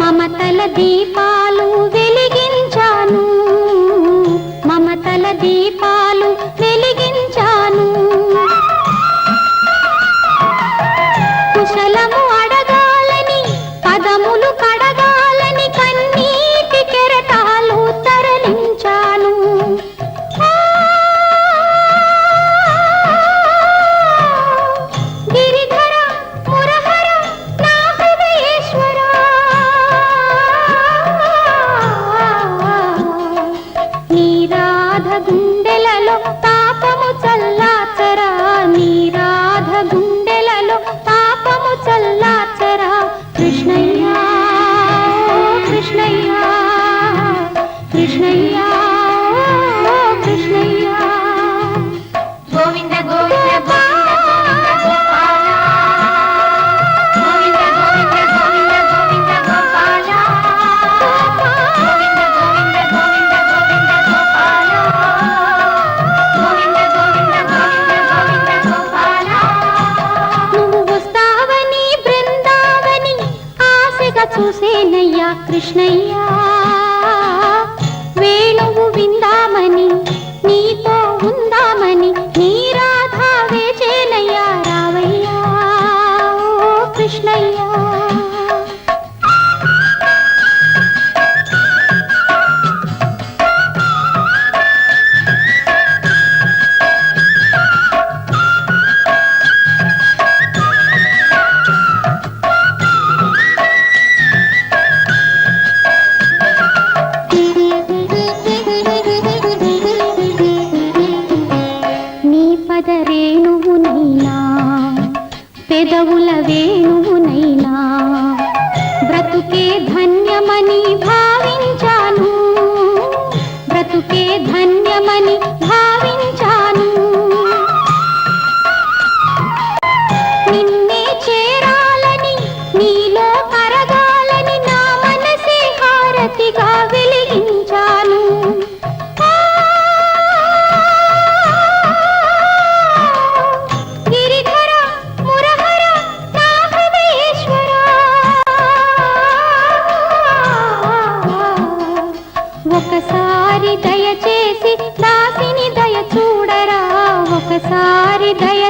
మమతల దీపాలు వెలిగించాను, మమతల దీపాలు వెలిగించాను. కుశలము అడగాలని పదములు కడగాలని కన్నీటి కెరటాలు తరలించాను. గిరిధర మురహర నా హృదయేశ్వర, నీ రాధ గుండెలలో తాపము చల్లార్చరా, నీ రాధ గుండెలలో తాపము చల్లార్చరా. కృష్ణయ్య కృష్ణయ్య కృష్ణయ్య కృష్ణయ్య. గోవింద గోవింద గోవింద గోపాల, గోవింద గోవింద గోవింద గోవింద గోపాల, గోవింద గోవింద గోవింద గోవింద గోపాల, గోవింద గోవింద గోవింద గోవింద గోపాల. నువ్వు వస్తావని బృందావని ఆశగా చూసేనయ్యా కృష్ణయ్య. వేణువు విందామని నీతో ఉందామని నీ రాధా వేచేనయ్యా రావయ్యా ఓ కృష్ణయ్య. నీ పద రేణువునైనా పెదవుల వేణువునైనా బ్రతుకే ధన్యమని భావించాను, బ్రతుకే ధన్యమని భావించాను. నిన్నే చేరాలని నీలో కరగాలని నా మనసే హారతిగా వెలిగించాను. గిరిధర మురహర నా హృదయేశ్వర, ఒకసారి దయచేసి దాసిని దయ చూడరా, ఒకసారి దయ